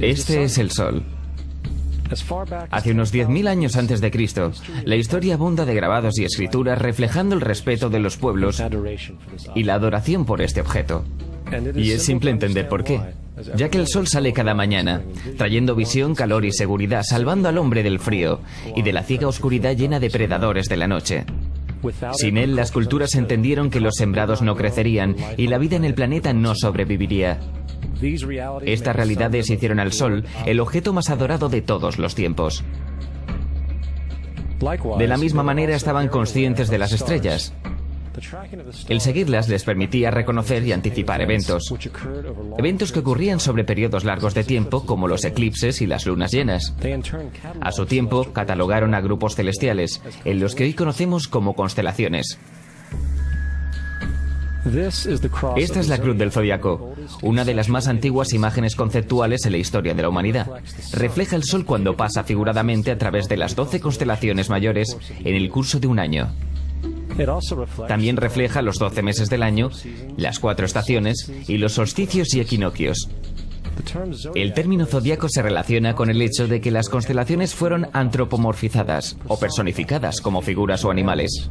Este es el Sol. Hace unos 10.000 años antes de Cristo, la historia abunda de grabados y escrituras reflejando el respeto de los pueblos y la adoración por este objeto. Y es simple entender por qué, ya que el sol sale cada mañana, trayendo visión, calor y seguridad, salvando al hombre del frío y de la ciega oscuridad llena de predadores de la noche. Sin él, las culturas entendieron que los sembrados no crecerían y la vida en el planeta no sobreviviría. Estas realidades hicieron al Sol el objeto más adorado de todos los tiempos. De la misma manera estaban conscientes de las estrellas. El seguirlas les permitía reconocer y anticipar eventos que ocurrían sobre periodos largos de tiempo, como los eclipses y las lunas llenas. A su tiempo, catalogaron a grupos celestiales, en los que hoy conocemos como constelaciones. Esta es la cruz del zodiaco, una de las más antiguas imágenes conceptuales en la historia de la humanidad. Refleja el Sol cuando pasa figuradamente a través de las 12 constelaciones mayores en el curso de un año. También refleja los 12 meses del año, las 4 estaciones y los solsticios y equinoccios. El término zodiaco se relaciona con el hecho de que las constelaciones fueron antropomorfizadas o personificadas como figuras o animales.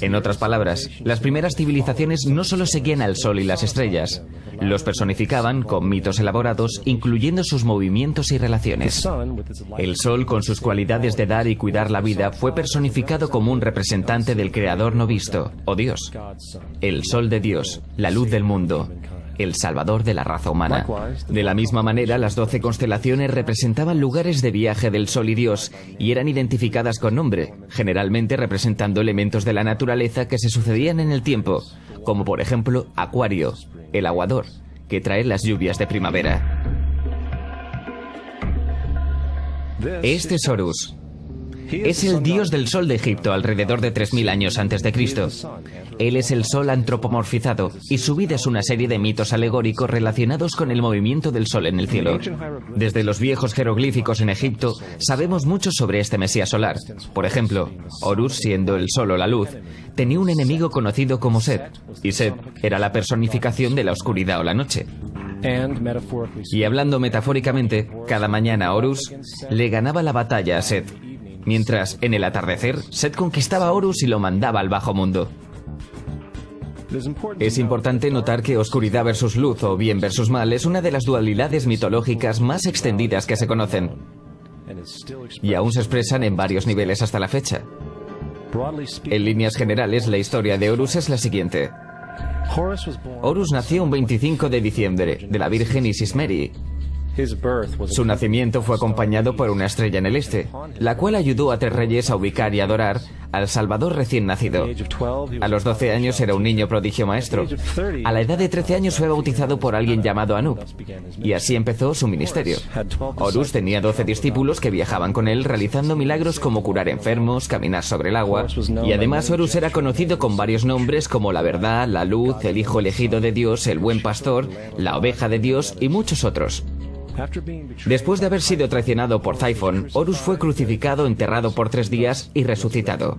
En otras palabras, las primeras civilizaciones no solo seguían al Sol y las estrellas, los personificaban con mitos elaborados, incluyendo sus movimientos y relaciones. El Sol, con sus cualidades de dar y cuidar la vida, fue personificado como un representante del Creador no visto, o Dios. El Sol de Dios, la luz del mundo, el salvador de la raza humana. De la misma manera, las 12 constelaciones representaban lugares de viaje del Sol y Dios y eran identificadas con nombre, generalmente representando elementos de la naturaleza que se sucedían en el tiempo, como por ejemplo Acuario, el aguador, que trae las lluvias de primavera. Este es Horus. Es el dios del sol de Egipto alrededor de 3.000 años antes de Cristo. Él es el sol antropomorfizado y su vida es una serie de mitos alegóricos relacionados con el movimiento del sol en el cielo. Desde los viejos jeroglíficos en Egipto sabemos mucho sobre este mesías solar. Por ejemplo, Horus, siendo el sol o la luz, tenía un enemigo conocido como Set, y Set era la personificación de la oscuridad o la noche. Y hablando metafóricamente, cada mañana Horus le ganaba la batalla a Set, mientras en el atardecer Set conquistaba a Horus y lo mandaba al bajo mundo. Es importante notar que oscuridad versus luz o bien versus mal es una de las dualidades mitológicas más extendidas que se conocen, y aún se expresan en varios niveles hasta la fecha. En líneas generales, la historia de Horus es la siguiente. Horus nació un 25 de diciembre de la Virgen Isis Meri. Su nacimiento fue acompañado por una estrella en el este, la cual ayudó a 3 reyes a ubicar y adorar al Salvador recién nacido. A los 12 años era un niño prodigio maestro. A la edad de 13 años fue bautizado por alguien llamado Anub, y así empezó su ministerio. Horus tenía 12 discípulos que viajaban con él realizando milagros como curar enfermos, caminar sobre el agua, y además Horus era conocido con varios nombres como la verdad, la luz, el hijo elegido de Dios, el buen pastor, la oveja de Dios y muchos otros. Después de haber sido traicionado por Typhon, Horus fue crucificado, enterrado por 3 días y resucitado.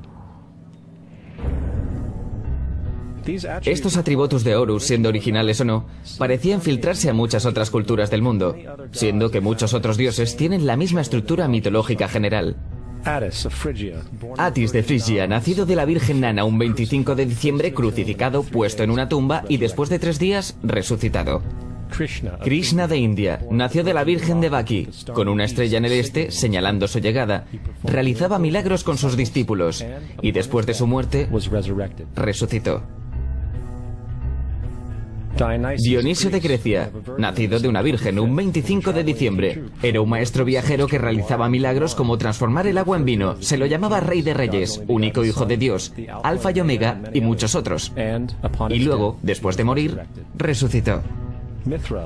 Estos atributos de Horus, siendo originales o no, parecían filtrarse a muchas otras culturas del mundo, siendo que muchos otros dioses tienen la misma estructura mitológica general. Atis de Frigia, nacido de la Virgen Nana un 25 de diciembre, crucificado, puesto en una tumba y después de 3 días, resucitado. Krishna de India, nació de la Virgen de Baki, con una estrella en el este señalando su llegada. Realizaba milagros con sus discípulos y después de su muerte, resucitó. Dionisio de Grecia, nacido de una virgen un 25 de diciembre. Era un maestro viajero que realizaba milagros como transformar el agua en vino. Se lo llamaba Rey de Reyes, único hijo de Dios, Alfa y Omega y muchos otros. Y luego, después de morir, resucitó.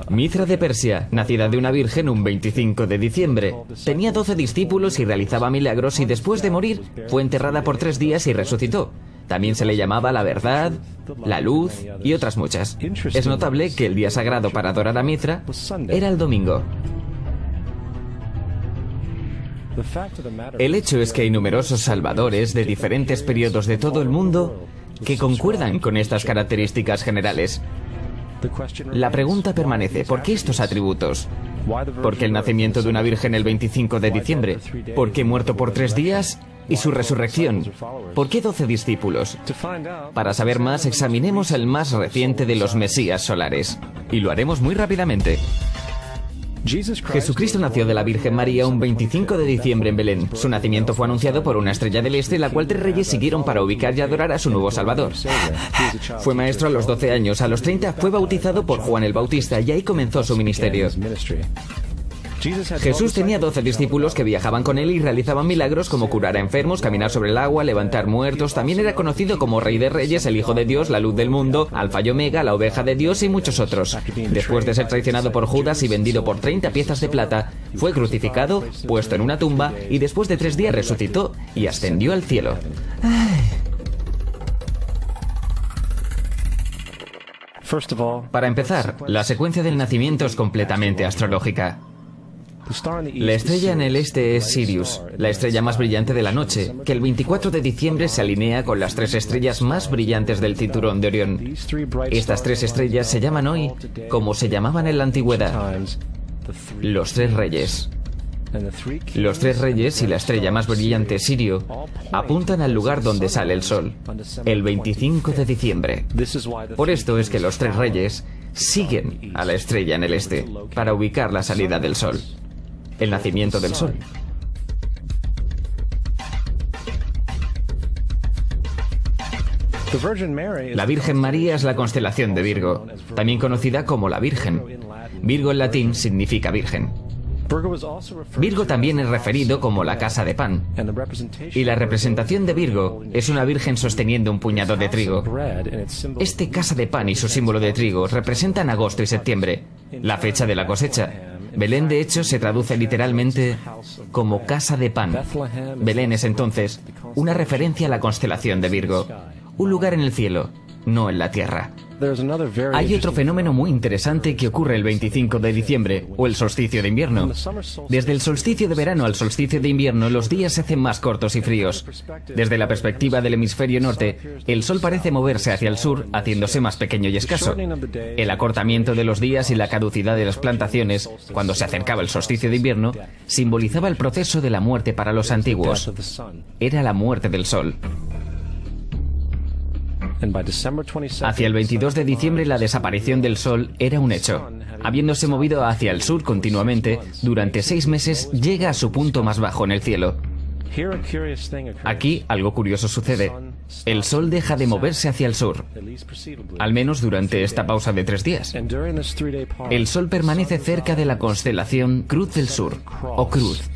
Mithra de Persia, nacida de una virgen un 25 de diciembre. Tenía 12 discípulos y realizaba milagros y después de morir fue enterrada por 3 días y resucitó. También se le llamaba la verdad, la luz y otras muchas. Es notable que el día sagrado para adorar a Mithra era el domingo. El hecho es que hay numerosos salvadores de diferentes periodos de todo el mundo que concuerdan con estas características generales. La pregunta permanece, ¿por qué estos atributos? ¿Por qué el nacimiento de una virgen el 25 de diciembre? ¿Por qué muerto por 3 días? ¿Y su resurrección? ¿Por qué 12 discípulos? Para saber más, examinemos el más reciente de los Mesías solares. Y lo haremos muy rápidamente. Jesucristo nació de la Virgen María un 25 de diciembre en Belén. Su nacimiento fue anunciado por una estrella del este, la cual 3 reyes siguieron para ubicar y adorar a su nuevo Salvador. Fue maestro a los 12 años, a los 30 fue bautizado por Juan el Bautista y ahí comenzó su ministerio. Jesús tenía 12 discípulos que viajaban con él y realizaban milagros como curar a enfermos, caminar sobre el agua, levantar muertos. También era conocido como Rey de Reyes, el Hijo de Dios, la Luz del Mundo, Alfa y Omega, la Oveja de Dios y muchos otros. Después de ser traicionado por Judas y vendido por 30 piezas de plata, fue crucificado, puesto en una tumba y después de 3 días resucitó y ascendió al cielo. Para empezar, la secuencia del nacimiento es completamente astrológica. La estrella en el este es Sirius, la estrella más brillante de la noche, que el 24 de diciembre se alinea con las 3 estrellas más brillantes del cinturón de Orión. Estas 3 estrellas se llaman hoy, como se llamaban en la antigüedad, los 3 reyes. Los 3 reyes y la estrella más brillante, Sirio, apuntan al lugar donde sale el sol, el 25 de diciembre. Por esto es que los 3 reyes siguen a la estrella en el este, para ubicar la salida del sol. El nacimiento del sol. La Virgen María es la constelación de Virgo, también conocida como la Virgen. Virgo en latín significa virgen. Virgo también es referido como la casa de pan. Y la representación de Virgo es una virgen sosteniendo un puñado de trigo. Este casa de pan y su símbolo de trigo representan agosto y septiembre, la fecha de la cosecha. Belén, de hecho, se traduce literalmente como casa de pan. Belén es entonces una referencia a la constelación de Virgo, un lugar en el cielo, no en la tierra. Hay otro fenómeno muy interesante que ocurre el 25 de diciembre, o el solsticio de invierno. Desde el solsticio de verano al solsticio de invierno, los días se hacen más cortos y fríos. Desde la perspectiva del hemisferio norte, el sol parece moverse hacia el sur, haciéndose más pequeño y escaso. El acortamiento de los días y la caducidad de las plantaciones, cuando se acercaba el solsticio de invierno, simbolizaba el proceso de la muerte para los antiguos. Era la muerte del sol. Hacia el 22 de diciembre la desaparición del sol era un hecho. Habiéndose movido hacia el sur continuamente, durante 6 meses llega a su punto más bajo en el cielo. Aquí algo curioso sucede. El sol deja de moverse hacia el sur, al menos durante esta pausa de 3 días. El sol permanece cerca de la constelación Cruz del Sur, o Cruz.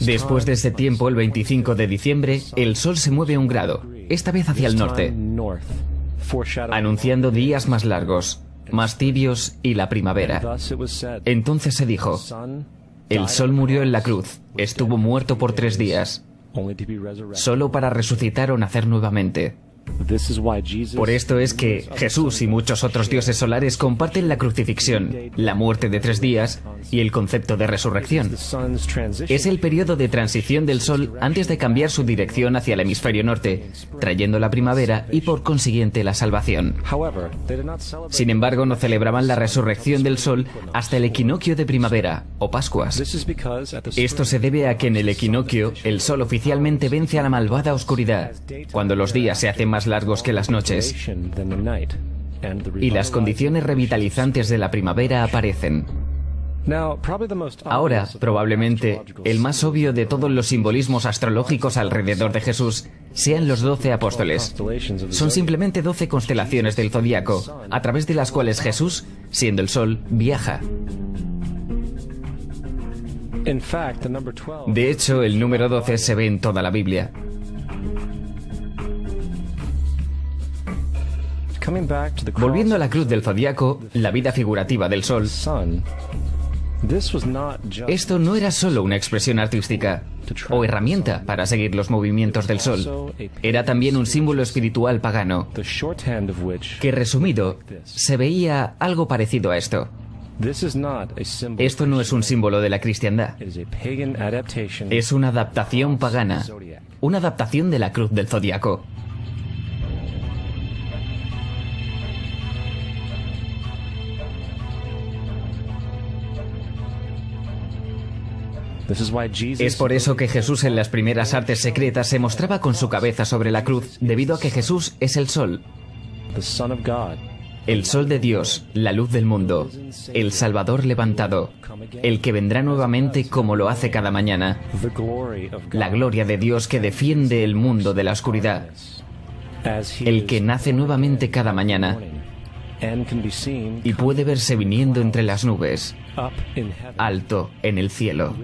Después de ese tiempo, el 25 de diciembre, el sol se mueve 1 grado, esta vez hacia el norte, anunciando días más largos, más tibios y la primavera. Entonces se dijo, el sol murió en la cruz, estuvo muerto por 3 días, solo para resucitar o nacer nuevamente. Por esto es que Jesús y muchos otros dioses solares comparten la crucifixión, la muerte de 3 días y el concepto de resurrección. Es el periodo de transición del Sol antes de cambiar su dirección hacia el hemisferio norte, trayendo la primavera y por consiguiente la salvación. Sin embargo, no celebraban la resurrección del Sol hasta el equinoccio de primavera, o Pascuas. Esto se debe a que en el equinoccio el Sol oficialmente vence a la malvada oscuridad, cuando los días se hacen más largos que las noches y las condiciones revitalizantes de la primavera aparecen. Ahora, probablemente, el más obvio de todos los simbolismos astrológicos alrededor de Jesús sean los 12 apóstoles. Son simplemente 12 constelaciones del zodiaco, a través de las cuales Jesús, siendo el Sol, viaja. De hecho, el número 12 se ve en toda la Biblia. Volviendo a la cruz del zodiaco, la vida figurativa del Sol, esto no era solo una expresión artística o herramienta para seguir los movimientos del Sol. Era también un símbolo espiritual pagano, que resumido, se veía algo parecido a esto. Esto no es un símbolo de la cristiandad. Es una adaptación pagana, una adaptación de la cruz del zodiaco. Es por eso que Jesús en las primeras artes secretas se mostraba con su cabeza sobre la cruz, debido a que Jesús es el sol. El sol de Dios, la luz del mundo, el Salvador levantado, el que vendrá nuevamente como lo hace cada mañana, la gloria de Dios que defiende el mundo de la oscuridad, el que nace nuevamente cada mañana y puede verse viniendo entre las nubes, alto en el cielo,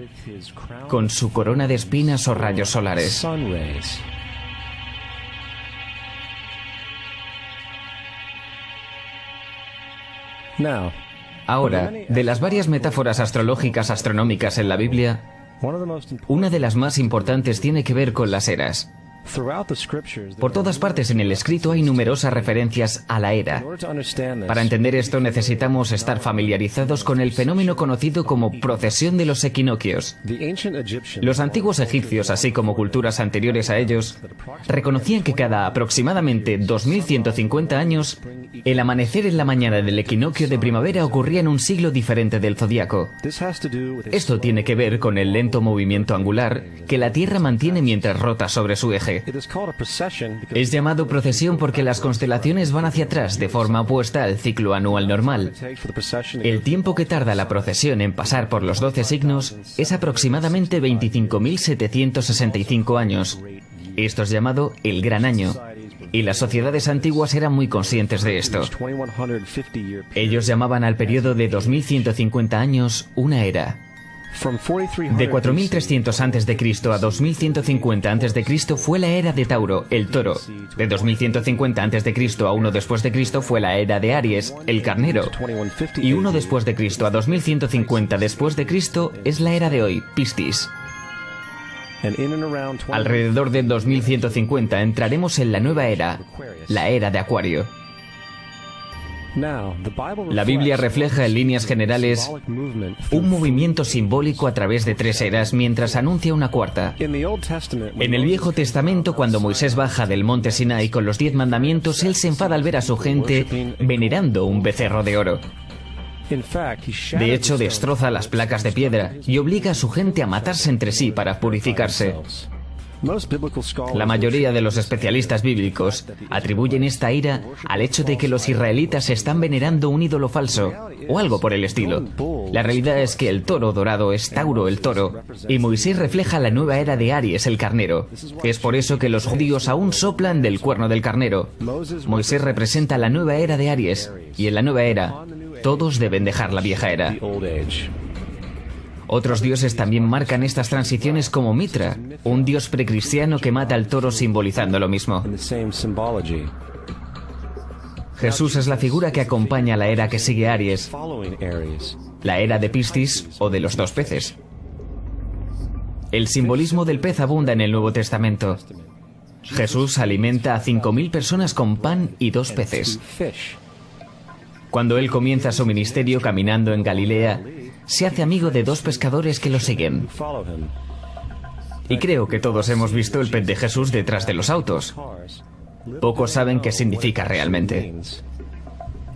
con su corona de espinas o rayos solares. Ahora, de las varias metáforas astrológicas astronómicas en la Biblia, una de las más importantes tiene que ver con las eras. Por todas partes en el escrito hay numerosas referencias a la era. Para entender esto necesitamos estar familiarizados con el fenómeno conocido como procesión de los equinoccios. Los antiguos egipcios, así como culturas anteriores a ellos, reconocían que cada aproximadamente 2150 años, el amanecer en la mañana del equinoccio de primavera ocurría en un siglo diferente del zodiaco. Esto tiene que ver con el lento movimiento angular que la Tierra mantiene mientras rota sobre su eje. Es llamado procesión porque las constelaciones van hacia atrás de forma opuesta al ciclo anual normal. El tiempo que tarda la procesión en pasar por los 12 signos es aproximadamente 25.765 años. Esto es llamado el Gran Año, y las sociedades antiguas eran muy conscientes de esto. Ellos llamaban al periodo de 2150 años una era. De 4300 a.C. a 2150 a.C. fue la era de Tauro, el toro. De 2150 a.C. a 1 después de Cristo fue la era de Aries, el carnero. Y 1 después de Cristo a 2150 después de Cristo es la era de hoy, Piscis. Alrededor de 2150 entraremos en la nueva era, la era de Acuario. La Biblia refleja en líneas generales un movimiento simbólico a través de 3 eras mientras anuncia una cuarta. En el Viejo Testamento, cuando Moisés baja del monte Sinai con los 10 mandamientos, él se enfada al ver a su gente venerando un becerro de oro. De hecho, destroza las placas de piedra y obliga a su gente a matarse entre sí para purificarse. La mayoría de los especialistas bíblicos atribuyen esta ira al hecho de que los israelitas están venerando un ídolo falso, o algo por el estilo. La realidad es que el toro dorado es Tauro el toro, y Moisés refleja la nueva era de Aries el carnero. Es por eso que los judíos aún soplan del cuerno del carnero. Moisés representa la nueva era de Aries, y en la nueva era, todos deben dejar la vieja era. Otros dioses también marcan estas transiciones como Mitra, un dios precristiano que mata al toro simbolizando lo mismo. Jesús es la figura que acompaña la era que sigue Aries, la era de Piscis o de los 2 peces. El simbolismo del pez abunda en el Nuevo Testamento. Jesús alimenta a 5.000 personas con pan y 2 peces. Cuando él comienza su ministerio caminando en Galilea, se hace amigo de 2 pescadores que lo siguen. Y creo que todos hemos visto el pez de Jesús detrás de los autos. Pocos saben qué significa realmente.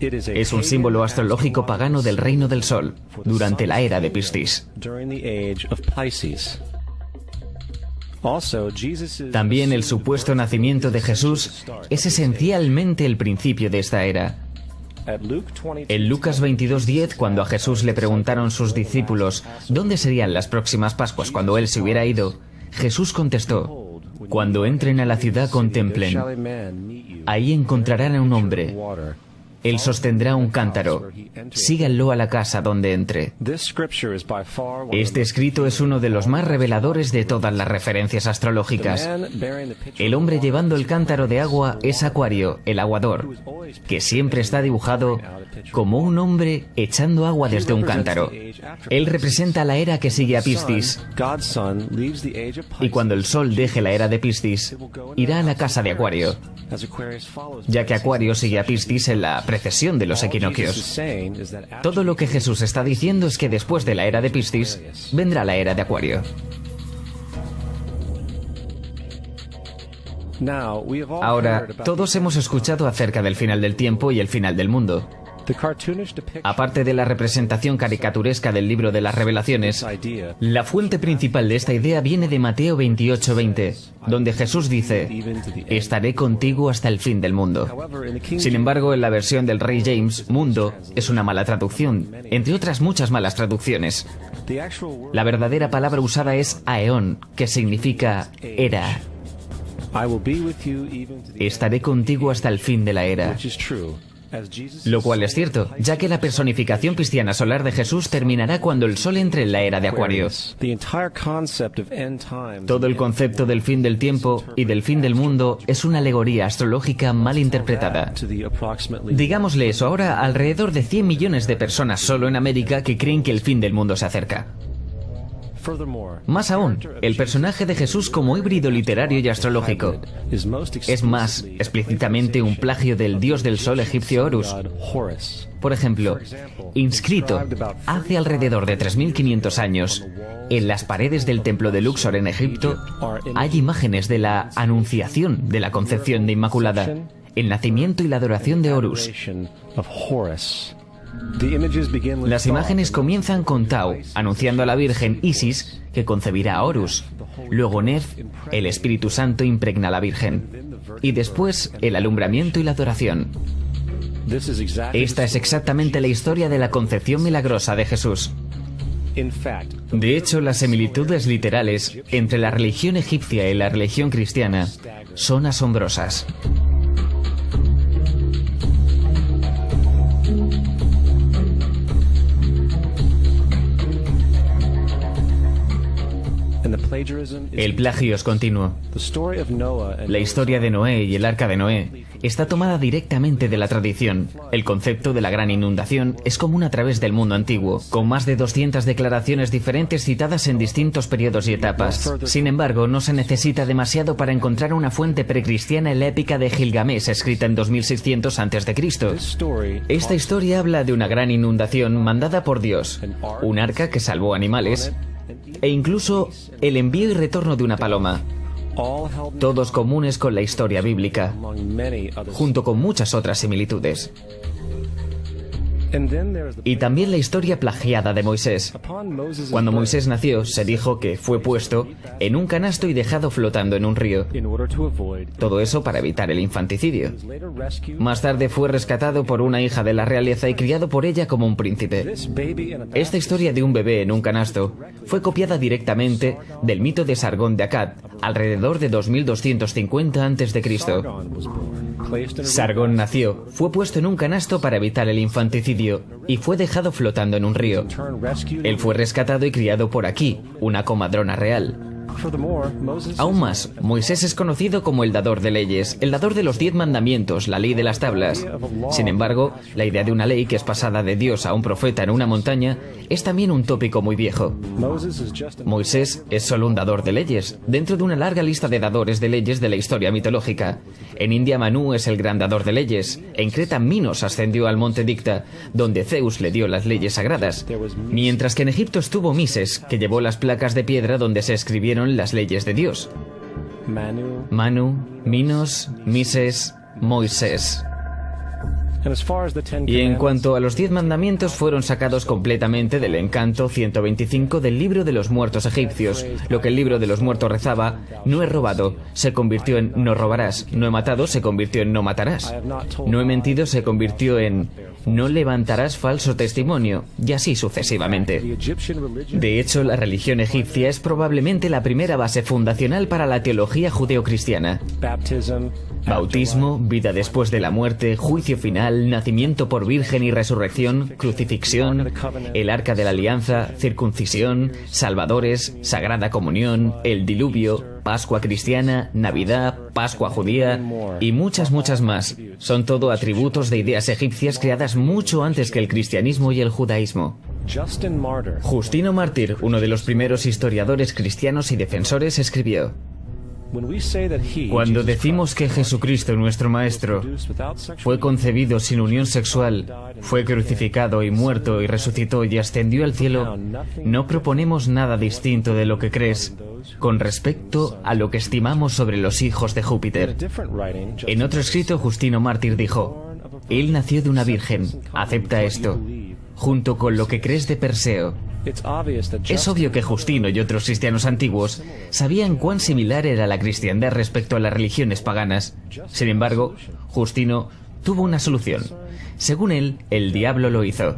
Es un símbolo astrológico pagano del reino del sol, durante la era de Piscis. También el supuesto nacimiento de Jesús es esencialmente el principio de esta era. En Lucas 22:10, cuando a Jesús le preguntaron sus discípulos dónde serían las próximas Pascuas cuando él se hubiera ido, Jesús contestó: cuando entren a la ciudad contemplen, ahí encontrarán a un hombre. Él sostendrá un cántaro. Síganlo a la casa donde entre. Este escrito es uno de los más reveladores de todas las referencias astrológicas. El hombre llevando el cántaro de agua es Acuario, el aguador, que siempre está dibujado como un hombre echando agua desde un cántaro. Él representa la era que sigue a Piscis. Y cuando el sol deje la era de Piscis, irá a la casa de Acuario, ya que Acuario sigue a Piscis en la precesión de los equinoccios. Todo lo que Jesús está diciendo es que después de la era de Piscis, vendrá la era de Acuario. Ahora, todos hemos escuchado acerca del final del tiempo y el final del mundo. Aparte de la representación caricaturesca del libro de las Revelaciones, la fuente principal de esta idea viene de Mateo 28:20, donde Jesús dice: estaré contigo hasta el fin del mundo. Sin embargo, en la versión del Rey James, mundo es una mala traducción, entre otras muchas malas traducciones. La verdadera palabra usada es aeón, que significa era. Estaré contigo hasta el fin de la era. Lo cual es cierto, ya que la personificación cristiana solar de Jesús terminará cuando el sol entre en la era de Acuario. Todo el concepto del fin del tiempo y del fin del mundo es una alegoría astrológica mal interpretada. Digámosle eso ahora a alrededor de 100 millones de personas solo en América que creen que el fin del mundo se acerca. Más aún, el personaje de Jesús como híbrido literario y astrológico es más explícitamente un plagio del dios del sol egipcio Horus. Por ejemplo, inscrito hace alrededor de 3.500 años en las paredes del templo de Luxor en Egipto hay imágenes de la anunciación de la concepción de Inmaculada, el nacimiento y la adoración de Horus. Las imágenes comienzan con Tau, anunciando a la Virgen Isis que concebirá a Horus. Luego Nef, el Espíritu Santo, impregna a la Virgen. Y después el alumbramiento y la adoración. Esta es exactamente la historia de la concepción milagrosa de Jesús. De hecho, las similitudes literales entre la religión egipcia y la religión cristiana son asombrosas. El plagio es continuo. La historia de Noé y el arca de Noé está tomada directamente de la tradición. El concepto de la gran inundación es común a través del mundo antiguo, con más de 200 declaraciones diferentes citadas en distintos periodos y etapas. Sin embargo, no se necesita demasiado para encontrar una fuente precristiana en la épica de Gilgamesh, escrita en 2600 a.C. Esta historia habla de una gran inundación mandada por Dios, un arca que salvó animales, e incluso el envío y retorno de una paloma, todos comunes con la historia bíblica, junto con muchas otras similitudes. Y también la historia plagiada de Moisés. Cuando Moisés nació, se dijo que fue puesto en un canasto y dejado flotando en un río. Todo eso para evitar el infanticidio. Más tarde fue rescatado por una hija de la realeza y criado por ella como un príncipe. Esta historia de un bebé en un canasto fue copiada directamente del mito de Sargón de Akkad, alrededor de 2250 a.C. Sargón nació, fue puesto en un canasto para evitar el infanticidio y fue dejado flotando en un río. Él fue rescatado y criado por Aquí, una comadrona real. Aún más, Moisés es conocido como el dador de leyes, el dador de los 10 mandamientos, la ley de las tablas. Sin embargo, la idea de una ley que es pasada de Dios a un profeta en una montaña es también un tópico muy viejo. Moisés es solo un dador de leyes, dentro de una larga lista de dadores de leyes de la historia mitológica. En India, Manu es el gran dador de leyes. En Creta, Minos ascendió al monte Dicta, donde Zeus le dio las leyes sagradas. Mientras que en Egipto estuvo Mises, que llevó las placas de piedra donde se escribieron las leyes de Dios. Manu, Minos, Mises, Moisés. Y en cuanto a los 10 mandamientos, fueron sacados completamente del encanto 125 del libro de los muertos egipcios. Lo que el libro de los muertos rezaba: no he robado, se convirtió en no robarás. No he matado, se convirtió en no matarás. No he mentido, se convirtió en no levantarás falso testimonio, y así sucesivamente. De hecho, la religión egipcia es probablemente la primera base fundacional para la teología judeocristiana. Bautismo, vida después de la muerte, juicio final, nacimiento por virgen y resurrección, crucifixión, el arca de la alianza, circuncisión, salvadores, sagrada comunión, el diluvio, Pascua cristiana, Navidad, Pascua judía y muchas más. Son todo atributos de ideas egipcias creadas mucho antes que el cristianismo y el judaísmo. Justino Mártir, uno de los primeros historiadores cristianos y defensores, escribió: cuando decimos que Jesucristo, nuestro Maestro, fue concebido sin unión sexual, fue crucificado y muerto y resucitó y ascendió al cielo, no proponemos nada distinto de lo que crees con respecto a lo que estimamos sobre los hijos de Júpiter. En otro escrito, Justino Mártir dijo: Él nació de una virgen. Acepta esto. Junto con lo que crees de Perseo. Es obvio que Justino y otros cristianos antiguos sabían cuán similar era la cristiandad respecto a las religiones paganas. Sin embargo, Justino tuvo una solución. Según él, el diablo lo hizo.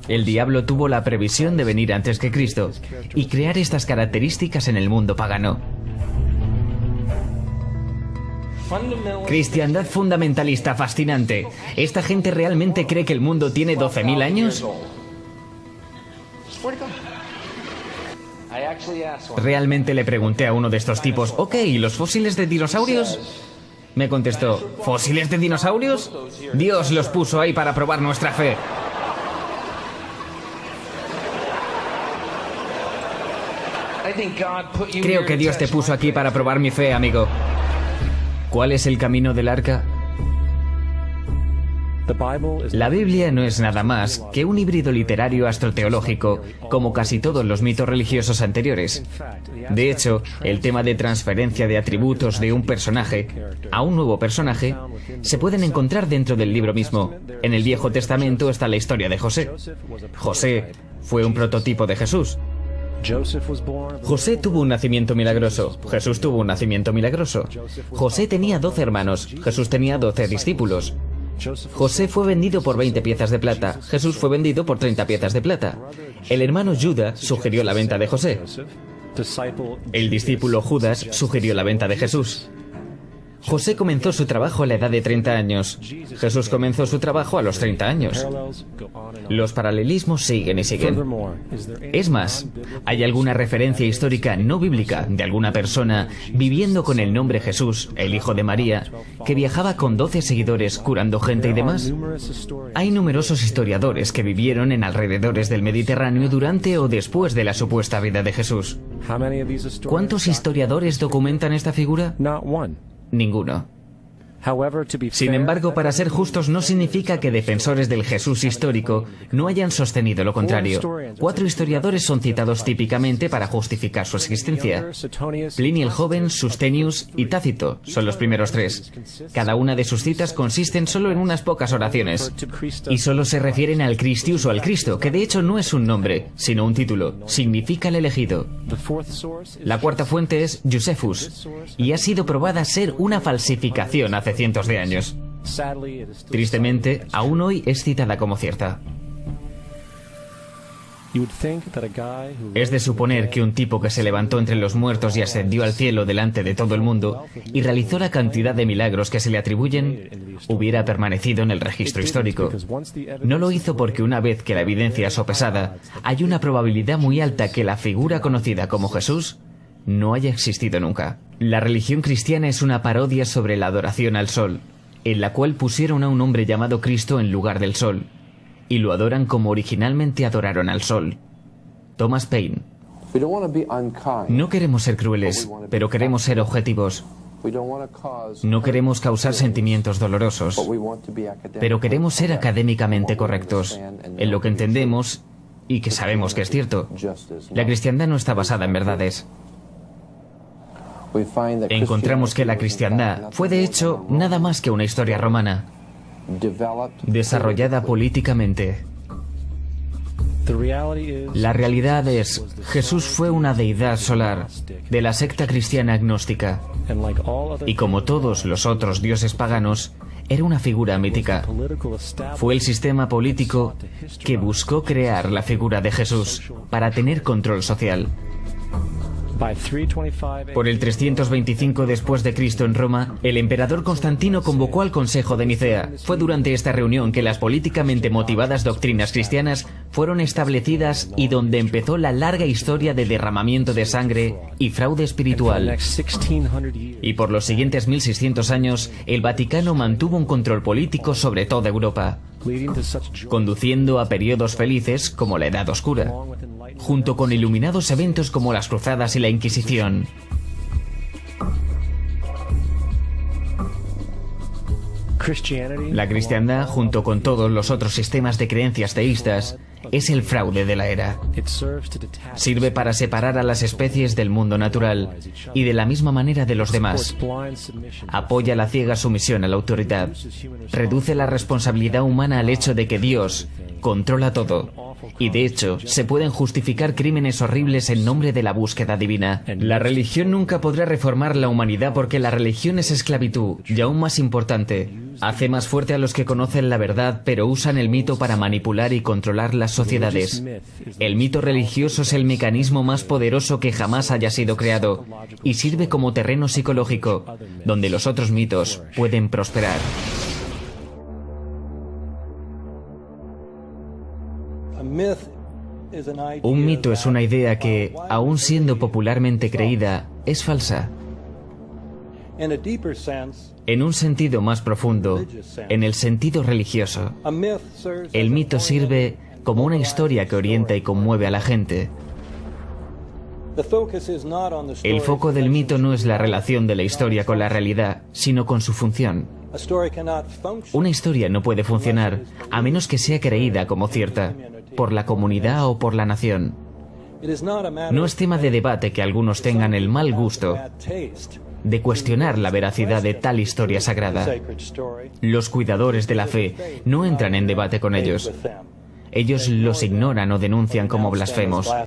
El diablo tuvo la previsión de venir antes que Cristo y crear estas características en el mundo pagano. Cristiandad fundamentalista fascinante. ¿Esta gente realmente cree que el mundo tiene 12.000 años? Realmente le pregunté a uno de estos tipos, ok, ¿y los fósiles de dinosaurios? Me contestó, ¿fósiles de dinosaurios? Dios los puso ahí para probar nuestra fe. Creo que Dios te puso aquí para probar mi fe, amigo. ¿Cuál es el camino del arca? La Biblia no es nada más que un híbrido literario astroteológico, como casi todos los mitos religiosos anteriores. De hecho, el tema de transferencia de atributos de un personaje a un nuevo personaje se pueden encontrar dentro del libro mismo. En el Viejo Testamento está la historia de José. José fue un prototipo de Jesús. José tuvo un nacimiento milagroso. Jesús tuvo un nacimiento milagroso. José tenía 12 hermanos. Jesús tenía 12 discípulos. José fue vendido por 20 piezas de plata. Jesús fue vendido por 30 piezas de plata. El hermano Judas sugirió la venta de José. El discípulo Judas sugirió la venta de Jesús. José comenzó su trabajo a la edad de 30 años. Jesús comenzó su trabajo a los 30 años. Los paralelismos siguen y siguen. Es más, ¿hay alguna referencia histórica no bíblica de alguna persona viviendo con el nombre Jesús, el hijo de María, que viajaba con 12 seguidores curando gente y demás? Hay numerosos historiadores que vivieron en alrededores del Mediterráneo durante o después de la supuesta vida de Jesús. ¿Cuántos historiadores documentan esta figura? Ninguno. Sin embargo, para ser justos no significa que defensores del Jesús histórico no hayan sostenido lo contrario. 4 historiadores son citados típicamente para justificar su existencia. Plinio el Joven, Sustenius y Tácito son los primeros 3. Cada una de sus citas consisten solo en unas pocas oraciones. Y solo se refieren al Christius o al Cristo, que de hecho no es un nombre, sino un título. Significa el elegido. La cuarta fuente es Josephus, y ha sido probada ser una falsificación hace cientos de años. Tristemente, aún hoy es citada como cierta. Es de suponer que un tipo que se levantó entre los muertos y ascendió al cielo delante de todo el mundo y realizó la cantidad de milagros que se le atribuyen hubiera permanecido en el registro histórico. No lo hizo porque una vez que la evidencia es sopesada, hay una probabilidad muy alta que la figura conocida como Jesús no haya existido nunca. La religión cristiana es una parodia sobre la adoración al sol, en la cual pusieron a un hombre llamado Cristo en lugar del sol, y lo adoran como originalmente adoraron al sol. Thomas Paine. No queremos ser crueles, pero queremos ser objetivos. No queremos causar sentimientos dolorosos, pero queremos ser académicamente correctos en lo que entendemos y que sabemos que es cierto. La cristiandad no está basada en verdades. Encontramos que la cristiandad fue de hecho nada más que una historia romana, desarrollada políticamente. La realidad es, Jesús fue una deidad solar de la secta cristiana agnóstica, y como todos los otros dioses paganos, era una figura mítica. Fue el sistema político que buscó crear la figura de Jesús para tener control social. Por el 325 después de Cristo en Roma, el emperador Constantino convocó al Consejo de Nicea. Fue durante esta reunión que las políticamente motivadas doctrinas cristianas fueron establecidas y donde empezó la larga historia de derramamiento de sangre y fraude espiritual. Y por los siguientes 1600 años, el Vaticano mantuvo un control político sobre toda Europa, conduciendo a periodos felices como la Edad Oscura, junto con iluminados eventos como las Cruzadas y la Inquisición. La cristiandad, junto con todos los otros sistemas de creencias teístas, Es el fraude de la era. Sirve para separar a las especies del mundo natural y de la misma manera de los demás. Apoya la ciega sumisión a la autoridad. Reduce la responsabilidad humana al hecho de que Dios controla todo. Y de hecho, se pueden justificar crímenes horribles en nombre de la búsqueda divina. La religión nunca podrá reformar la humanidad porque la religión es esclavitud, y aún más importante, hace más fuerte a los que conocen la verdad, pero usan el mito para manipular y controlar las sociedades. El mito religioso es el mecanismo más poderoso que jamás haya sido creado, y sirve como terreno psicológico, donde los otros mitos pueden prosperar. Un mito es una idea que, aun siendo popularmente creída, es falsa. En un sentido más profundo, en el sentido religioso, el mito sirve como una historia que orienta y conmueve a la gente. El foco del mito no es la relación de la historia con la realidad, sino con su función. Una historia no puede funcionar a menos que sea creída como cierta, por la comunidad o por la nación. No es tema de debate que algunos tengan el mal gusto de cuestionar la veracidad de tal historia sagrada. Los cuidadores de la fe no entran en debate con ellos. Ellos los ignoran o denuncian como blasfemos.